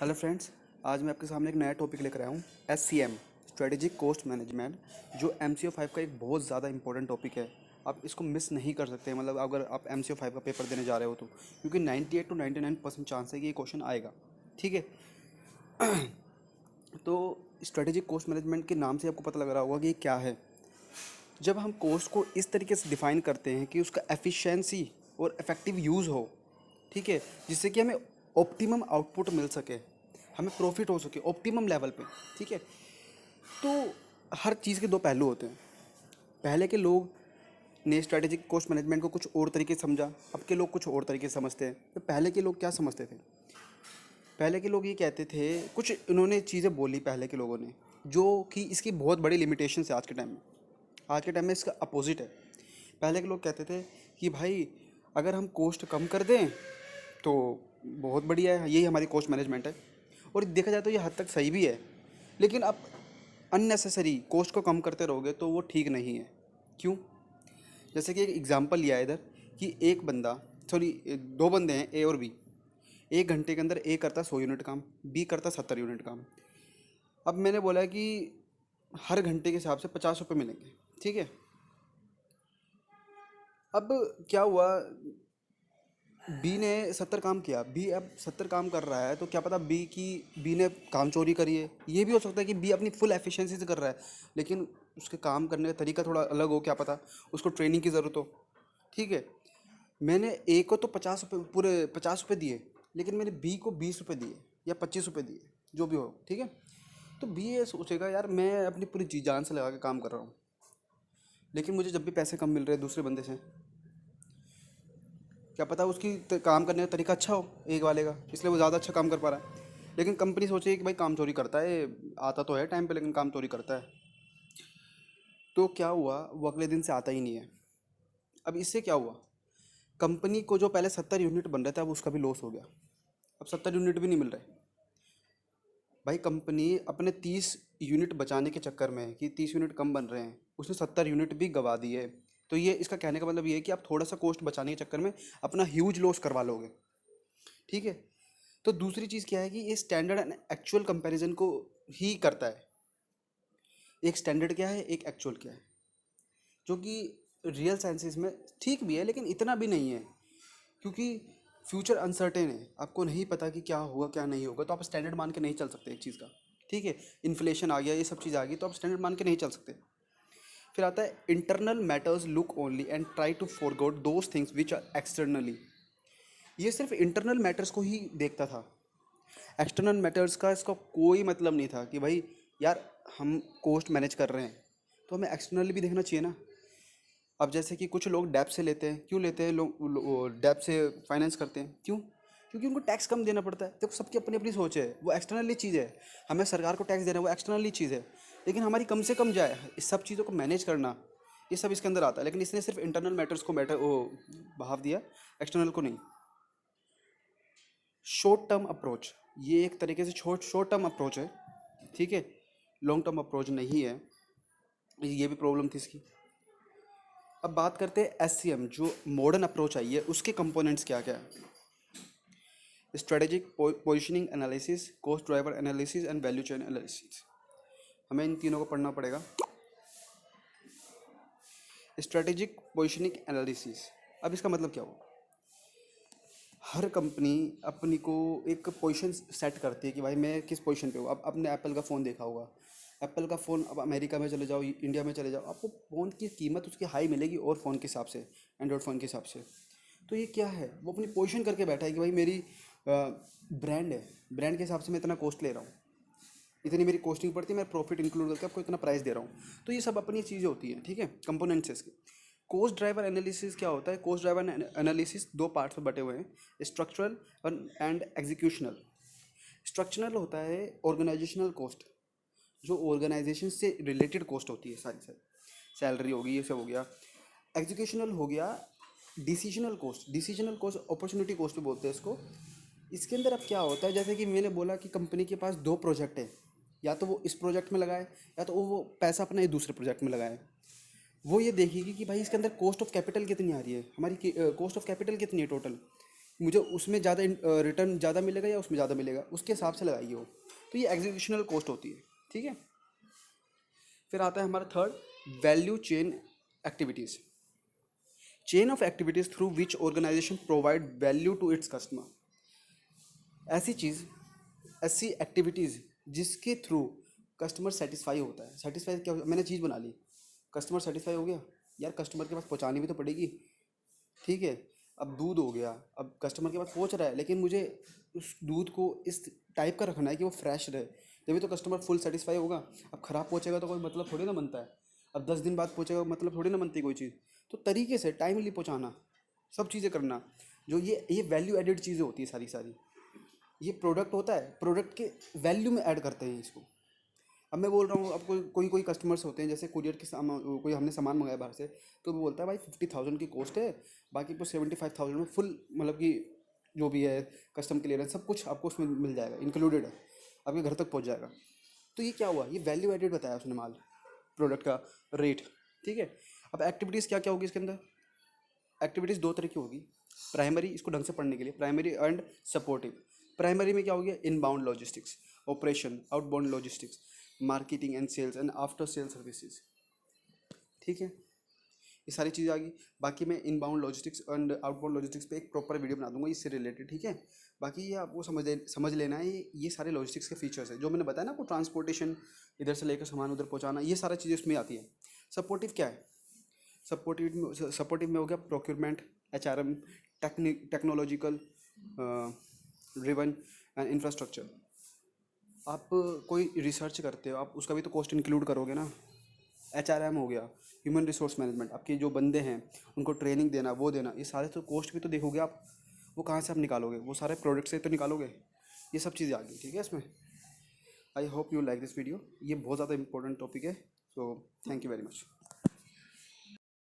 Hello friends. आज मैं आपके सामने एक नया टॉपिक लेकर आया हूँ। SCM, स्ट्रेटेजिक कॉस्ट मैनेजमेंट, जो MCO 5 का एक बहुत ज़्यादा इंपॉर्टेंट टॉपिक है। आप इसको मिस नहीं कर सकते, मतलब अगर आप MCO 5 का पेपर देने जा रहे हो तो, क्योंकि 98 to 99% चांस है कि ये क्वेश्चन आएगा। ठीक है। तो स्ट्रेटेजिक कॉस्ट मैनेजमेंट के नाम से आपको पता लग रहा होगा कि ये क्या है। जब हम कॉस्ट को इस तरीके से डिफ़ाइन करते हैं कि उसका एफिशिएंसी और इफ़ेक्टिव यूज़ हो, ठीक है, जिससे कि हमें ऑप्टिमम आउटपुट मिल सके, हमें प्रॉफिट हो सके ऑप्टिमम लेवल पे। ठीक है। तो हर चीज़ के दो पहलू होते हैं। पहले के लोग ने स्ट्रेटेजिक कॉस्ट मैनेजमेंट को कुछ और तरीके से समझा, अब के लोग कुछ और तरीके से समझते हैं। तो पहले के लोग क्या समझते थे? पहले के लोग ये कहते थे, कुछ इन्होंने चीज़ें बोली पहले के लोगों ने, जो कि इसकी बहुत बड़ी लिमिटेशन है आज के टाइम में। आज के टाइम में इसका अपोजिट है। पहले के लोग कहते थे कि भाई अगर हम कॉस्ट कम कर दें तो बहुत बढ़िया है, यही हमारी कॉस्ट मैनेजमेंट है। और देखा जाए तो ये हद तक सही भी है, लेकिन आप अननेसेसरी कॉस्ट को कम करते रहोगे तो वो ठीक नहीं है। क्यों? जैसे कि एक एग्जांपल लिया है इधर, कि एक बंदा, सॉरी, दो बंदे हैं, ए और बी। 1 घंटे के अंदर ए करता 100 यूनिट काम, बी करता 70 यूनिट काम। अब मैंने बोला कि हर घंटे के हिसाब से 50 रुपये मिलेंगे। ठीक है। अब क्या हुआ, बी ने 70 काम किया, बी अब 70 काम कर रहा है, तो क्या पता बी ने काम चोरी करी है। ये भी हो सकता है कि बी अपनी फुल एफिशिएंसी से कर रहा है, लेकिन उसके काम करने का तरीका थोड़ा अलग हो, क्या पता उसको ट्रेनिंग की ज़रूरत हो। ठीक है। मैंने ए को तो 50 रुपये, पूरे 50 रुपये दिए, लेकिन मैंने बी को 20 रुपये दिए या 25 रुपये दिए, जो भी हो। ठीक है। तो बी ये सोचेगा, यार मैं अपनी पूरी जी जान से लगा के काम कर रहा हूँ, लेकिन मुझे जब भी पैसे कम मिल रहे हैं दूसरे बंदे से, क्या पता उसकी काम करने का तरीका अच्छा हो एक वाले का, इसलिए वो ज़्यादा अच्छा काम कर पा रहा है। लेकिन कंपनी सोचेगी कि भाई काम चोरी करता है, आता तो है टाइम पे लेकिन काम चोरी करता है। तो क्या हुआ, वो अगले दिन से आता ही नहीं है। अब इससे क्या हुआ, कंपनी को जो पहले 70 यूनिट बन रहा था, अब उसका भी लॉस हो गया। अब 70 यूनिट भी नहीं मिल रहे। भाई कंपनी अपने 30 यूनिट बचाने के चक्कर में, कि 30 यूनिट कम बन रहे हैं, उसने 70 यूनिट भी गवा दिए। तो ये इसका कहने का मतलब ये है कि आप थोड़ा सा कॉस्ट बचाने के चक्कर में अपना ह्यूज लॉस करवा लोगे। ठीक है। तो दूसरी चीज़ क्या है कि ये स्टैंडर्ड एंड एक्चुअल कंपैरिजन को ही करता है। एक स्टैंडर्ड क्या है, एक एक्चुअल क्या है, जो कि रियल साइंसेस में ठीक भी है, लेकिन इतना भी नहीं है, क्योंकि फ्यूचर अनसर्टेन है। आपको नहीं पता कि क्या होगा क्या नहीं होगा, तो आप स्टैंडर्ड मान के नहीं चल सकते एक चीज़ का। ठीक है। इन्फ्लेशन आ गया, ये सब चीज़ आ गई, तो आप स्टैंडर्ड मान के नहीं चल सकते। फिर आता है internal matters look only and try to forgot those things which are externally. ये सिर्फ इंटरनल मैटर्स को ही देखता था, एक्सटर्नल मैटर्स का इसका कोई मतलब नहीं था। कि भाई यार हम कॉस्ट मैनेज कर रहे हैं तो हमें एक्सटर्नली भी देखना चाहिए ना। अब जैसे कि कुछ लोग डेप से लेते हैं, क्यों लेते हैं लोग डेप से फाइनेंस करते हैं, क्यों? क्योंकि उनको टैक्स कम देना पड़ता है। देखो सबकी अपनी अपनी सोच है, वो एक्सटर्नली चीज़ है। हमें सरकार को टैक्स देना है, वो एक्सटर्नली चीज़ है। लेकिन हमारी कम से कम जाए, इस सब चीज़ों को मैनेज करना, ये सब इसके अंदर आता है। लेकिन इसने सिर्फ इंटरनल मैटर्स को मैटर वो बहाव दिया, एक्सटर्नल को नहीं। शॉर्ट टर्म अप्रोच, ये एक तरीके से शॉर्ट टर्म अप्रोच है। ठीक है। लॉन्ग टर्म अप्रोच नहीं है, ये भी प्रॉब्लम थी इसकी। अब बात करते हैं SCM, जो मॉडर्न अप्रोच आई है, उसके कंपोनेंट्स क्या क्या है। Strategic positioning analysis, cost driver analysis and value chain analysis. हमें इन तीनों को पढ़ना पड़ेगा। स्ट्रेटेजिक पोजिशनिंग एनालिसिस, अब इसका मतलब क्या हुआ। हर कंपनी अपनी को एक पोजीशन सेट करती है कि भाई मैं किस पोजीशन पे हूँ। अब आपने एप्पल का फ़ोन देखा होगा, एप्पल का फ़ोन, अब अमेरिका में चले जाओ, इंडिया में चले जाओ, आपको फ़ोन की कीमत उसकी हाई मिलेगी, और फ़ोन के हिसाब से, एंड्रॉयड फ़ोन के हिसाब से। तो ये क्या है, वो अपनी पोजीशन करके बैठा है कि भाई मेरी ब्रांड है, ब्रांड के हिसाब से मैं इतना कॉस्ट ले रहा हूँ, इतनी मेरी कॉस्टिंग पड़ती है, मैं प्रॉफिट इंक्लूड करके आपको इतना प्राइस दे रहा हूँ। तो ये सब अपनी चीज़ें होती हैं। ठीक है। कंपोनेंट्स है इसके। कॉस्ट ड्राइवर एनालिसिस क्या होता है, कॉस्ट ड्राइवर एनालिसिस दो पार्ट्स में बटे हुए हैं, स्ट्रक्चरल एंड एग्जीक्यूशनल। स्ट्रक्चरल होता है ऑर्गेनाइजेशनल कॉस्ट, जो ऑर्गेनाइजेशन से रिलेटेड कॉस्ट होती है सारी सारी, सैलरी होगी, ये सब हो गया। एग्जीक्यूशनल हो गया decisional cost, decisional cost opportunity cost भी बोलते हैं इसको। इसके अंदर अब क्या होता है, जैसे कि मैंने बोला कि कंपनी के पास दो प्रोजेक्ट है, या तो वो इस प्रोजेक्ट में लगाए, या तो वो पैसा अपना दूसरे प्रोजेक्ट में लगाए। वो ये देखेगी कि भाई इसके अंदर कॉस्ट ऑफ कैपिटल कितनी आ रही है, हमारी कॉस्ट ऑफ कैपिटल कितनी है टोटल, मुझे उसमें ज़्यादा रिटर्न ज़्यादा मिलेगा या उसमें ज़्यादा मिलेगा, उसके हिसाब से लगाइए वो। तो ये एग्जीक्यूशनल कॉस्ट होती है, ठीक है। फिर आता है हमारा third, value chain activities. Chain of activities through which organisation provide value to its customer. ऐसी चीज़, ऐसी एक्टिविटीज़ जिसके थ्रू कस्टमर सेटिस्फाई होता है। सेटिस्फाई क्या मैंने चीज़ बना ली, कस्टमर सेटिस्फाई हो गया, यार कस्टमर के पास पहुंचानी भी तो पड़ेगी, ठीक है। अब दूध हो गया, अब कस्टमर के पास पहुंच रहा है, लेकिन मुझे उस दूध को इस टाइप का रखना है कि वो फ्रेश रहे, तभी तो कस्टमर फुल सेटिस्फाई होगा। अब ख़राब पहुंचेगा तो कोई मतलब थोड़ी ना बनता है। अब 10 दिन बाद पहुंचेगा मतलब थोड़ी ना बनती कोई चीज़। तो तरीके से टाइमली पहुंचाना, सब चीज़ें करना, जो ये वैल्यू एडेड चीज़ें होती है सारी सारी। ये प्रोडक्ट होता है, प्रोडक्ट के वैल्यू में ऐड करते हैं इसको। अब मैं बोल रहा हूँ, अब कोई कोई कस्टमर्स होते हैं, जैसे कुरियर के सामान, कोई हमने सामान मंगाया बाहर से, तो वो बोलता है भाई 50,000 की कॉस्ट है, बाकी को 75,000 में फुल, मतलब कि जो भी है कस्टम क्लियरेंस सब कुछ आपको उसमें मिल जाएगा, इंक्लूडेड है, आपके घर तक पहुँच जाएगा। तो ये क्या हुआ, ये वैल्यू एडेड बताया उसने माल, प्रोडक्ट का रेट, ठीक है। अब एक्टिविटीज़ क्या क्या होगी इसके अंदर, एक्टिविटीज़ दो तरह की होगी। प्राइमरी, इसको ढंग से पढ़ने के लिए, प्राइमरी एंड सपोर्टिव। प्राइमरी में क्या हो गया, inbound logistics, operation, outbound logistics, marketing and sales and after sale services, ठीक है। ये सारी चीज़ें आ गई। बाकी मैं inbound logistics and outbound logistics पे एक प्रॉपर वीडियो बना दूंगा इससे रिलेटेड, ठीक है। बाकी ये आपको समझ लेना है, ये सारे लॉजिस्टिक्स के फीचर्स है जो मैंने बताया ना आपको, ट्रांसपोर्टेशन, इधर से लेकर सामान उधर पहुंचाना, ये सारी चीज़ें उसमें आती है। सपोर्टिव क्या है, सपोर्टिव में हो गया procurement, HRM, technological driven and infrastructure. आप कोई रिसर्च करते हो, आप उसका भी तो कॉस्ट इंक्लूड करोगे ना। HRM हो गया, ह्यूमन रिसोर्स मैनेजमेंट, आपके जो बंदे हैं उनको ट्रेनिंग देना, वो देना, ये सारे तो कॉस्ट भी तो देखोगे आप। वो कहाँ से आप निकालोगे, वो सारे प्रोडक्ट से तो निकालोगे। ये सब चीज़ें आ गई, ठीक है इसमें। I hope you like this video, ये बहुत ज़्यादा इंपॉर्टेंट टॉपिक है। So thank you very much.